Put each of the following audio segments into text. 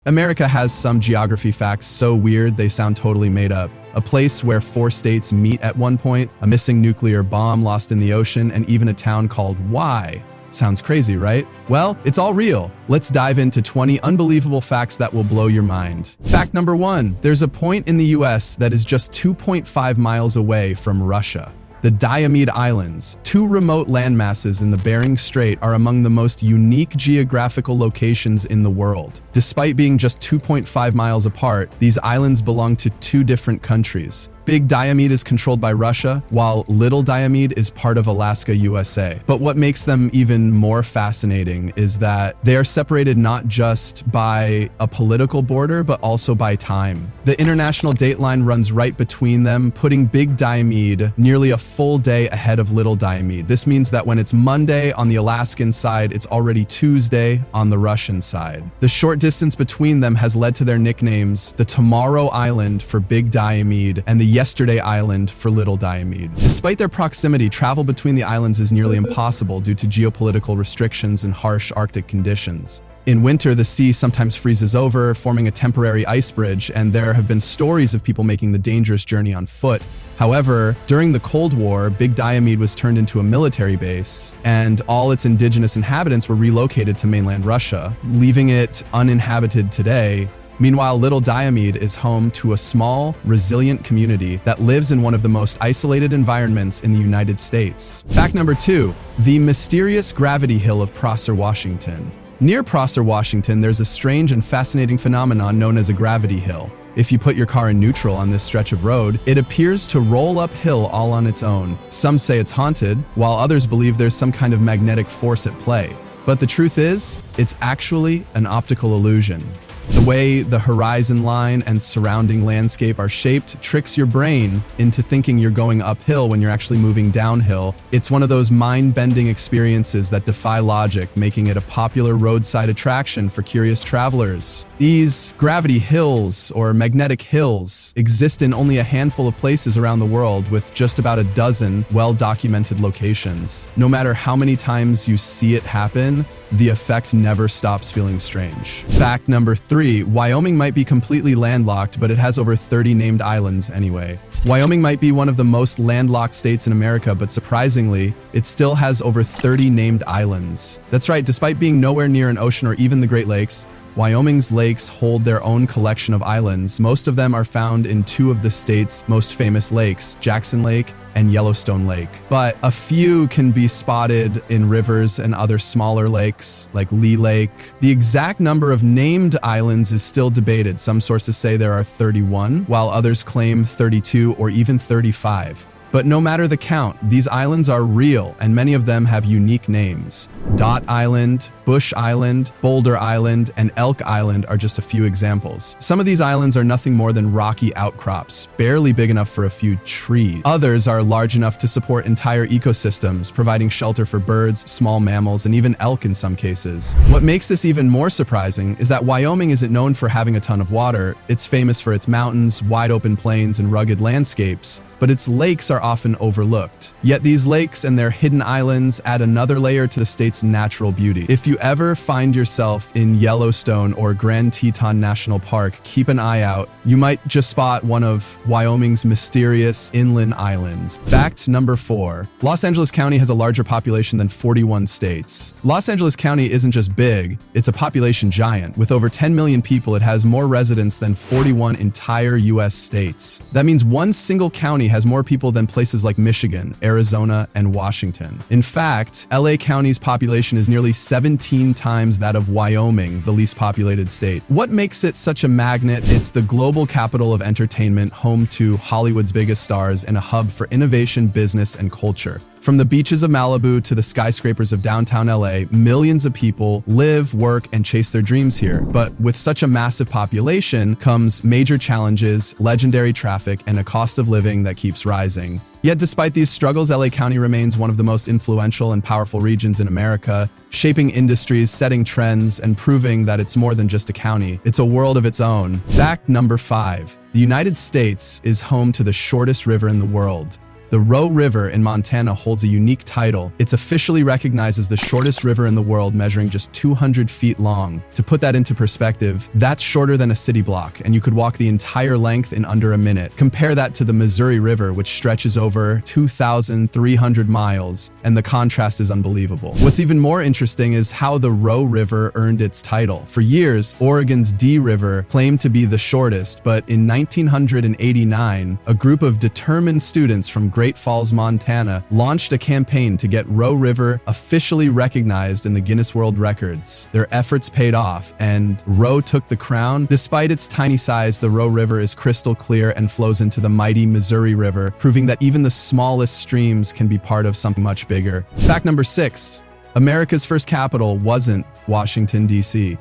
America has some geography facts so weird they sound totally made up. A place where 4 states meet at one point, a missing nuclear bomb lost in the ocean, and even a town called Y. Sounds crazy, right? Well, it's all real. Let's dive into 20 unbelievable facts that will blow your mind. Fact number 1. There's a point in the US that is just 2.5 miles away from Russia. The Diomede Islands, 2 remote landmasses in the Bering Strait, are among the most unique geographical locations in the world. Despite being just 2.5 miles apart, these islands belong to 2 different countries. Big Diomede is controlled by Russia, while Little Diomede is part of Alaska, USA. But what makes them even more fascinating is that they are separated not just by a political border, but also by time. The international dateline runs right between them, putting Big Diomede nearly a full day ahead of Little Diomede. This means that when it's Monday on the Alaskan side, it's already Tuesday on the Russian side. The short distance between them has led to their nicknames, the Tomorrow Island for Big Diomede and the Yesterday Island for Little Diomede. Despite their proximity, travel between the islands is nearly impossible due to geopolitical restrictions and harsh Arctic conditions. In winter, the sea sometimes freezes over, forming a temporary ice bridge, and there have been stories of people making the dangerous journey on foot. However, during the Cold War, Big Diomede was turned into a military base, and all its indigenous inhabitants were relocated to mainland Russia, leaving it uninhabited today. Meanwhile, Little Diomede is home to a small, resilient community that lives in one of the most isolated environments in the United States. Fact number 2, the mysterious gravity hill of Prosser, Washington. Near Prosser, Washington, there's a strange and fascinating phenomenon known as a gravity hill. If you put your car in neutral on this stretch of road, it appears to roll uphill all on its own. Some say it's haunted, while others believe there's some kind of magnetic force at play. But the truth is, it's actually an optical illusion. The way the horizon line and surrounding landscape are shaped tricks your brain into thinking you're going uphill when you're actually moving downhill. It's one of those mind-bending experiences that defy logic, making it a popular roadside attraction for curious travelers. These gravity hills, or magnetic hills, exist in only a handful of places around the world, with just about a dozen well-documented locations. No matter how many times you see it happen, the effect never stops feeling strange. Fact number 3, Wyoming might be completely landlocked, but it has over 30 named islands anyway. Wyoming might be one of the most landlocked states in America, but surprisingly, it still has over 30 named islands. That's right, despite being nowhere near an ocean or even the Great Lakes, Wyoming's lakes hold their own collection of islands. Most of them are found in 2 of the state's most famous lakes, Jackson Lake and Yellowstone Lake. But a few can be spotted in rivers and other smaller lakes, like Lee Lake. The exact number of named islands is still debated. Some sources say there are 31, while others claim 32 or even 35. But no matter the count, these islands are real, and many of them have unique names. Dot Island, Bush Island, Boulder Island, and Elk Island are just a few examples. Some of these islands are nothing more than rocky outcrops, barely big enough for a few trees. Others are large enough to support entire ecosystems, providing shelter for birds, small mammals, and even elk in some cases. What makes this even more surprising is that Wyoming isn't known for having a ton of water. It's famous for its mountains, wide open plains, and rugged landscapes, but its lakes are often overlooked. Yet these lakes and their hidden islands add another layer to the state's natural beauty. If you ever find yourself in Yellowstone or Grand Teton National Park, keep an eye out. You might just spot one of Wyoming's mysterious inland islands. Fact number 4, Los Angeles County has a larger population than 41 states. Los Angeles County isn't just big, it's a population giant. With over 10 million people, it has more residents than 41 entire US states. That means one single county has more people than places like Michigan, Arizona, and Washington. In fact, LA County's population is nearly 17 times that of Wyoming, the least populated state. What makes it such a magnet? It's the global capital of entertainment, home to Hollywood's biggest stars, and a hub for innovation, business, and culture. From the beaches of Malibu to the skyscrapers of downtown LA, millions of people live, work, and chase their dreams here. But with such a massive population comes major challenges, legendary traffic, and a cost of living that keeps rising. Yet despite these struggles, LA County remains one of the most influential and powerful regions in America, shaping industries, setting trends, and proving that it's more than just a county. It's a world of its own. Fact number 5, the United States is home to the shortest river in the world. The Roe River in Montana holds a unique title. It's officially recognized as the shortest river in the world, measuring just 200 feet long. To put that into perspective, that's shorter than a city block, and you could walk the entire length in under a minute. Compare that to the Missouri River, which stretches over 2,300 miles, and the contrast is unbelievable. What's even more interesting is how the Roe River earned its title. For years, Oregon's Dee River claimed to be the shortest, but in 1989, a group of determined students from Great Falls, Montana, launched a campaign to get Roe River officially recognized in the Guinness World Records. Their efforts paid off, and Roe took the crown. Despite its tiny size, the Roe River is crystal clear and flows into the mighty Missouri River, proving that even the smallest streams can be part of something much bigger. Fact number 6. America's first capital wasn't Washington, D.C.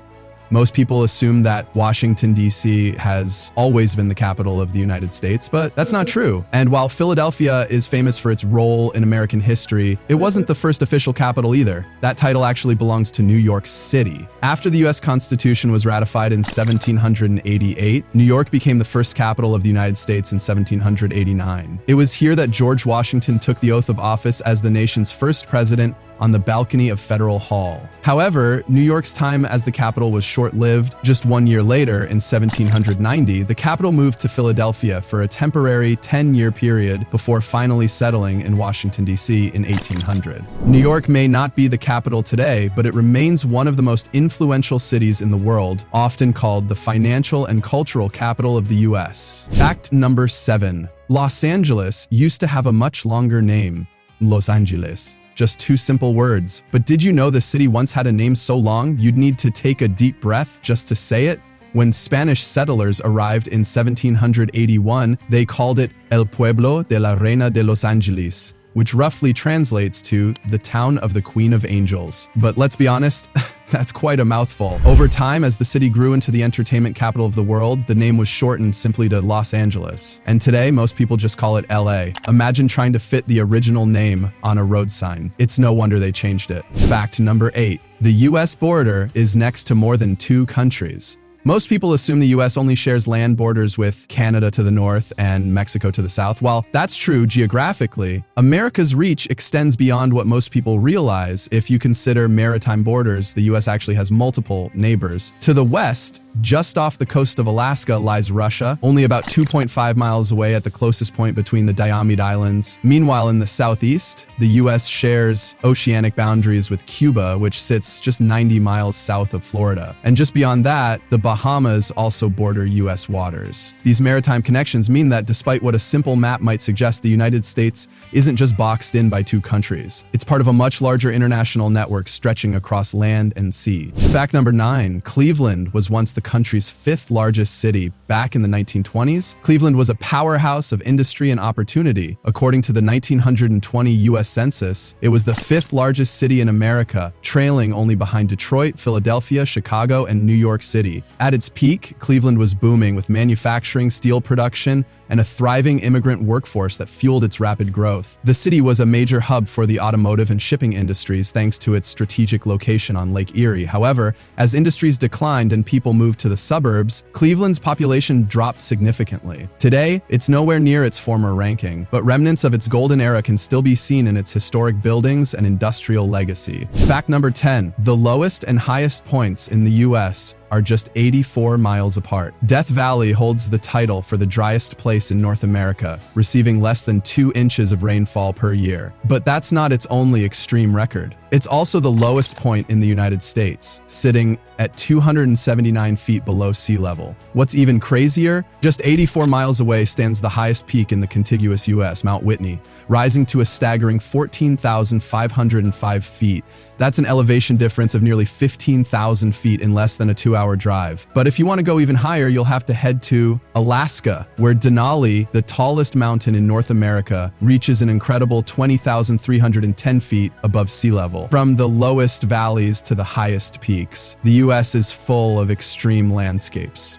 Most people assume that Washington, D.C. has always been the capital of the United States, but that's not true. And while Philadelphia is famous for its role in American history, it wasn't the first official capital either. That title actually belongs to New York City. After the U.S. Constitution was ratified in 1788, New York became the first capital of the United States in 1789. It was here that George Washington took the oath of office as the nation's first president on the balcony of Federal Hall. However, New York's time as the capital was short-lived. Just 1 year later, in 1790, the capital moved to Philadelphia for a temporary 10-year period before finally settling in Washington, D.C. in 1800. New York may not be the capital today, but it remains one of the most influential cities in the world, often called the financial and cultural capital of the U.S. Fact number 7. Los Angeles used to have a much longer name, Los Angeles. Just 2 simple words. But did you know the city once had a name so long you'd need to take a deep breath just to say it? When Spanish settlers arrived in 1781, they called it El Pueblo de la Reina de los Angeles, which roughly translates to the town of the Queen of Angels. But let's be honest, that's quite a mouthful. Over time, as the city grew into the entertainment capital of the world, the name was shortened simply to Los Angeles. And today, most people just call it LA. Imagine trying to fit the original name on a road sign. It's no wonder they changed it. Fact number 8. The US border is next to more than 2 countries. Most people assume the US only shares land borders with Canada to the north and Mexico to the south. While that's true geographically, America's reach extends beyond what most people realize. If you consider maritime borders, the US actually has multiple neighbors. To the west, just off the coast of Alaska, lies Russia, only about 2.5 miles away at the closest point between the Diomede Islands. Meanwhile, in the southeast, the US shares oceanic boundaries with Cuba, which sits just 90 miles south of Florida. And just beyond that, the Bahamas also border US waters. These maritime connections mean that despite what a simple map might suggest, the United States isn't just boxed in by 2 countries. It's part of a much larger international network stretching across land and sea. Fact number 9. Cleveland was once the country's 5th largest city. Back in the 1920s, Cleveland was a powerhouse of industry and opportunity. According to the 1920 US Census, it was the 5th largest city in America, trailing only behind Detroit, Philadelphia, Chicago, and New York City. At its peak, Cleveland was booming with manufacturing, steel production, and a thriving immigrant workforce that fueled its rapid growth. The city was a major hub for the automotive and shipping industries thanks to its strategic location on Lake Erie. However, as industries declined and people moved to the suburbs, Cleveland's population dropped significantly. Today, it's nowhere near its former ranking, but remnants of its golden era can still be seen in its historic buildings and industrial legacy. Fact number 10. The lowest and highest points in the US are just 84 miles apart. Death Valley holds the title for the driest place in North America, receiving less than 2 inches of rainfall per year. But that's not its only extreme record. It's also the lowest point in the United States, sitting at 279 feet below sea level. What's even crazier, just 84 miles away stands the highest peak in the contiguous US, Mount Whitney, rising to a staggering 14,505 feet. That's an elevation difference of nearly 15,000 feet in less than a 2-hour drive. But if you want to go even higher, you'll have to head to Alaska, where Denali, the tallest mountain in North America, reaches an incredible 20,310 feet above sea level. From the lowest valleys to the highest peaks, the US is full of extreme landscapes.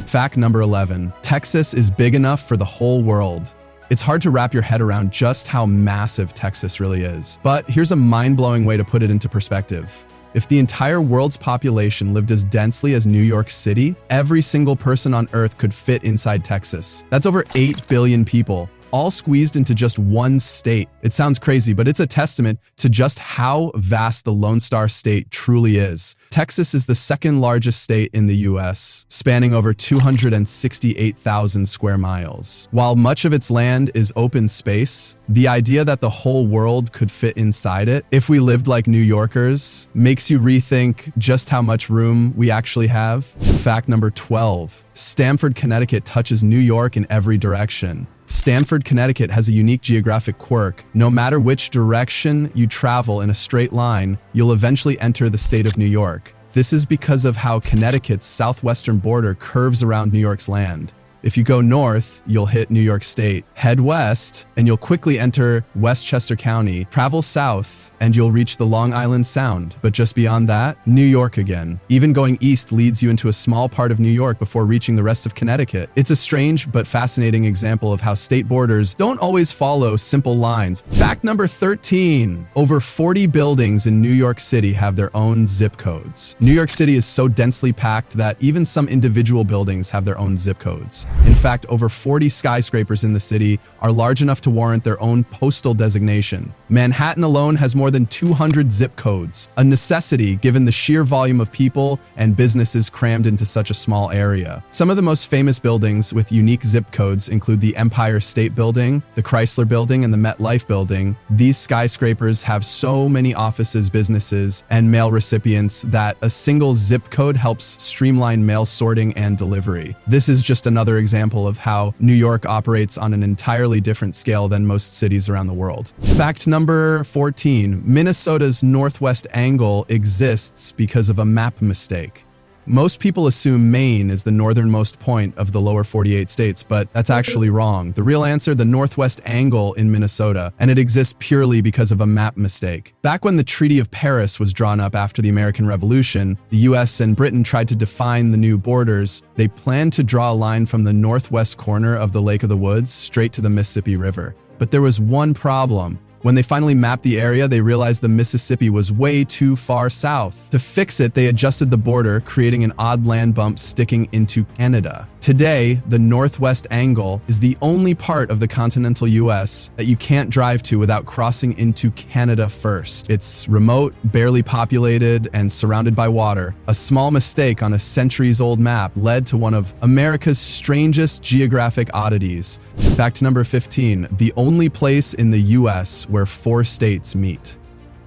Fact number 11. Texas is big enough for the whole world. It's hard to wrap your head around just how massive Texas really is. But here's a mind-blowing way to put it into perspective. If the entire world's population lived as densely as New York City, every single person on Earth could fit inside Texas. That's over 8 billion people, all squeezed into just one state. It sounds crazy, but it's a testament to just how vast the Lone Star State truly is. Texas is the second largest state in the US, spanning over 268,000 square miles. While much of its land is open space, the idea that the whole world could fit inside it, if we lived like New Yorkers, makes you rethink just how much room we actually have. Fact number 12. Stamford, Connecticut touches New York in every direction. Stamford, Connecticut has a unique geographic quirk. No matter which direction you travel in a straight line, you'll eventually enter the state of New York. This is because of how Connecticut's southwestern border curves around New York's land. If you go north, you'll hit New York State. Head west, and you'll quickly enter Westchester County. Travel south, and you'll reach the Long Island Sound. But just beyond that, New York again. Even going east leads you into a small part of New York before reaching the rest of Connecticut. It's a strange but fascinating example of how state borders don't always follow simple lines. Fact number 13. Over 40 buildings in New York City have their own zip codes. New York City is so densely packed that even some individual buildings have their own zip codes. In fact, over 40 skyscrapers in the city are large enough to warrant their own postal designation. Manhattan alone has more than 200 zip codes, a necessity given the sheer volume of people and businesses crammed into such a small area. Some of the most famous buildings with unique zip codes include the Empire State Building, the Chrysler Building, and the MetLife Building. These skyscrapers have so many offices, businesses, and mail recipients that a single zip code helps streamline mail sorting and delivery. This is just another example of how New York operates on an entirely different scale than most cities around the world. Fact number 14. Minnesota's northwest angle exists because of a map mistake. Most people assume Maine is the northernmost point of the lower 48 states, but that's actually wrong. The real answer, the northwest angle in Minnesota, and it exists purely because of a map mistake. Back when the Treaty of Paris was drawn up after the American Revolution, the US and Britain tried to define the new borders. They planned to draw a line from the northwest corner of the Lake of the Woods straight to the Mississippi River. But there was one problem. When they finally mapped the area, they realized the Mississippi was way too far south. To fix it, they adjusted the border, creating an odd land bump sticking into Canada. Today, the northwest angle is the only part of the continental US that you can't drive to without crossing into Canada first. It's remote, barely populated, and surrounded by water. A small mistake on a centuries-old map led to one of America's strangest geographic oddities. Fact number 15. The only place in the US where 4 states meet.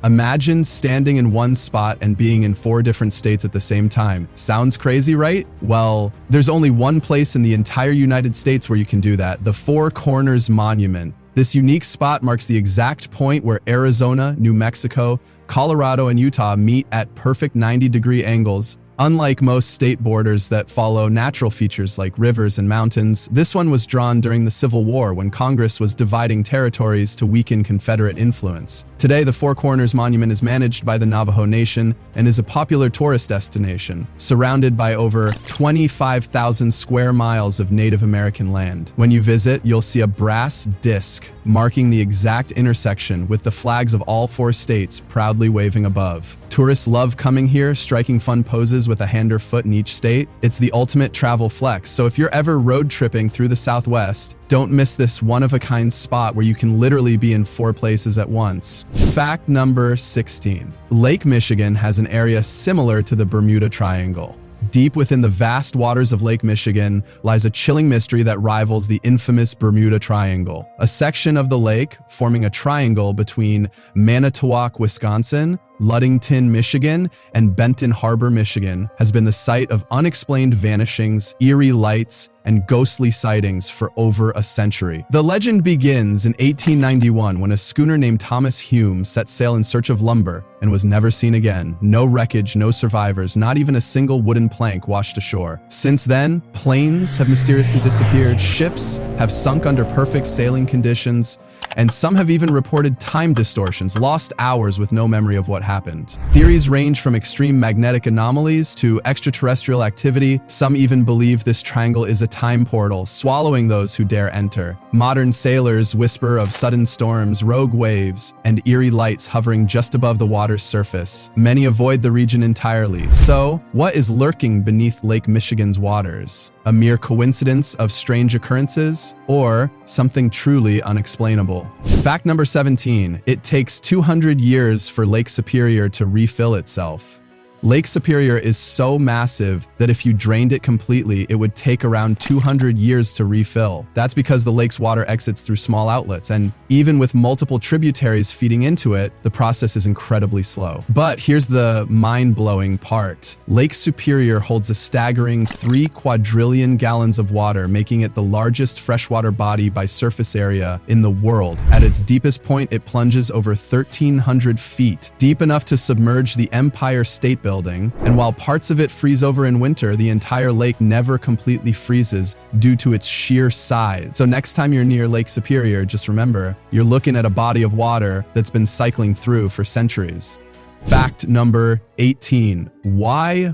Imagine standing in one spot and being in 4 different states at the same time. Sounds crazy, right? Well, there's only one place in the entire United States where you can do that, the Four Corners Monument. This unique spot marks the exact point where Arizona, New Mexico, Colorado, and Utah meet at perfect 90-degree angles. Unlike most state borders that follow natural features like rivers and mountains, this one was drawn during the Civil War when Congress was dividing territories to weaken Confederate influence. Today, the Four Corners Monument is managed by the Navajo Nation and is a popular tourist destination, surrounded by over 25,000 square miles of Native American land. When you visit, you'll see a brass disc marking the exact intersection with the flags of all 4 states proudly waving above. Tourists love coming here, striking fun poses with a hand or foot in each state. It's the ultimate travel flex, so if you're ever road tripping through the Southwest, don't miss this one-of-a-kind spot where you can literally be in 4 places at once. Fact number 16. Lake Michigan has an area similar to the Bermuda Triangle. Deep within the vast waters of Lake Michigan lies a chilling mystery that rivals the infamous Bermuda Triangle. A section of the lake, forming a triangle between Manitowoc, Wisconsin, Ludington, Michigan, and Benton Harbor, Michigan, has been the site of unexplained vanishings, eerie lights, and ghostly sightings for over a century. The legend begins in 1891 when a schooner named Thomas Hume set sail in search of lumber and was never seen again. No wreckage, no survivors, not even a single wooden plank washed ashore. Since then, planes have mysteriously disappeared, ships have sunk under perfect sailing conditions, and some have even reported time distortions, lost hours with no memory of what happened. Theories range from extreme magnetic anomalies to extraterrestrial activity. Some even believe this triangle is a time portal, swallowing those who dare enter. Modern sailors whisper of sudden storms, rogue waves, and eerie lights hovering just above the water's surface. Many avoid the region entirely. So, what is lurking beneath Lake Michigan's waters? A mere coincidence of strange occurrences, or something truly unexplainable? Fact number 17. It takes 200 years for Lake Superior to refill itself. Lake Superior is so massive that if you drained it completely, it would take around 200 years to refill. That's because the lake's water exits through small outlets, and even with multiple tributaries feeding into it, the process is incredibly slow. But here's the mind-blowing part. Lake Superior holds a staggering 3 quadrillion gallons of water, making it the largest freshwater body by surface area in the world. At its deepest point, it plunges over 1,300 feet, deep enough to submerge the Empire State Building, and while parts of it freeze over in winter, the entire lake never completely freezes due to its sheer size. So next time you're near Lake Superior, just remember, you're looking at a body of water that's been cycling through for centuries. Fact number 18. Why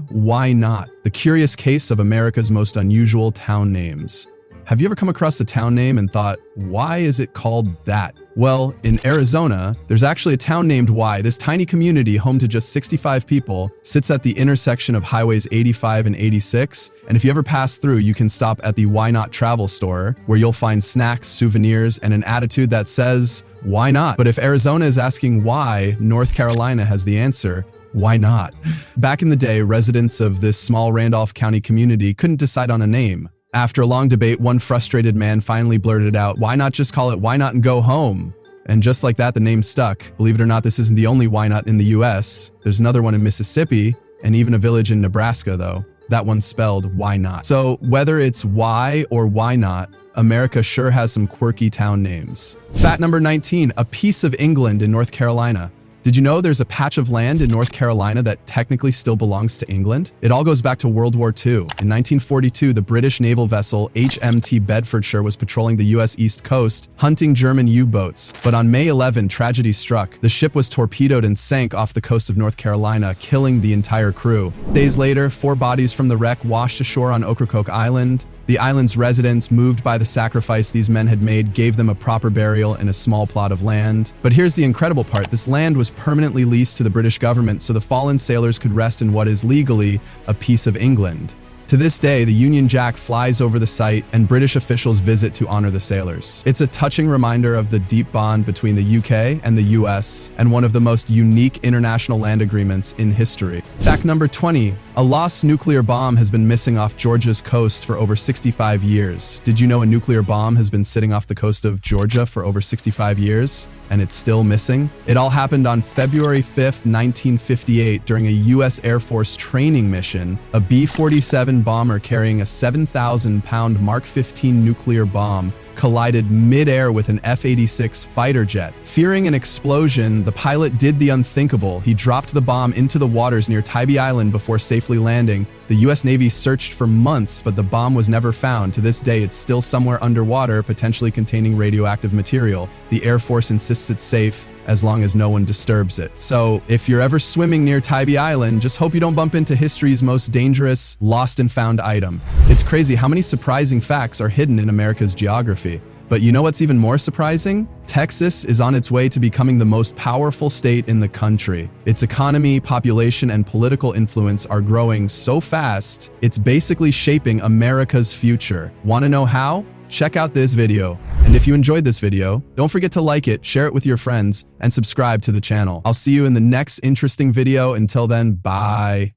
not? The curious case of America's most unusual town names. Have you ever come across a town name and thought, why is it called that? Well, in Arizona, there's actually a town named Y. This tiny community, home to just 65 people, sits at the intersection of highways 85 and 86. And if you ever pass through, you can stop at the Why Not travel store, where you'll find snacks, souvenirs, and an attitude that says, why not? But if Arizona is asking why, North Carolina has the answer. Why not? Back in the day, residents of this small Randolph County community couldn't decide on a name. After a long debate, one frustrated man finally blurted out, why not just call it Why Not and go home? And just like that, the name stuck. Believe it or not, this isn't the only Why Not in the US. There's another one in Mississippi, and even a village in Nebraska, though. That one's spelled Why Not. So whether it's why or why not, America sure has some quirky town names. Fact number 19, a piece of England in North Carolina. Did you know there's a patch of land in North Carolina that technically still belongs to England? It all goes back to World War II. In 1942, the British naval vessel HMT Bedfordshire was patrolling the US East Coast, hunting German U-boats. But on May 11, tragedy struck. The ship was torpedoed and sank off the coast of North Carolina, killing the entire crew. Days later, 4 bodies from the wreck washed ashore on Ocracoke Island. The island's residents, moved by the sacrifice these men had made, gave them a proper burial in a small plot of land. But here's the incredible part. This land was permanently leased to the British government so the fallen sailors could rest in what is legally a piece of England. To this day, the Union Jack flies over the site and British officials visit to honor the sailors. It's a touching reminder of the deep bond between the UK and the US, and one of the most unique international land agreements in history. Fact number 20. A lost nuclear bomb has been missing off Georgia's coast for over 65 years. Did you know a nuclear bomb has been sitting off the coast of Georgia for over 65 years? And it's still missing? It all happened on February 5th, 1958 during a US Air Force training mission. A B-47 bomber carrying a 7,000-pound Mark 15 nuclear bomb collided mid-air with an F-86 fighter jet. Fearing an explosion, the pilot did the unthinkable. He dropped the bomb into the waters near Tybee Island before safely landing. The US Navy searched for months, but the bomb was never found. To this day, it's still somewhere underwater, potentially containing radioactive material. The Air Force insists it's safe as long as no one disturbs it. So if you're ever swimming near Tybee Island, just hope you don't bump into history's most dangerous lost and found item. It's crazy how many surprising facts are hidden in America's geography. But you know what's even more surprising? Texas is on its way to becoming the most powerful state in the country. Its economy, population, and political influence are growing so fast, it's basically shaping America's future. Want to know how? Check out this video. And if you enjoyed this video, don't forget to like it, share it with your friends, and subscribe to the channel. I'll see you in the next interesting video. Until then, bye.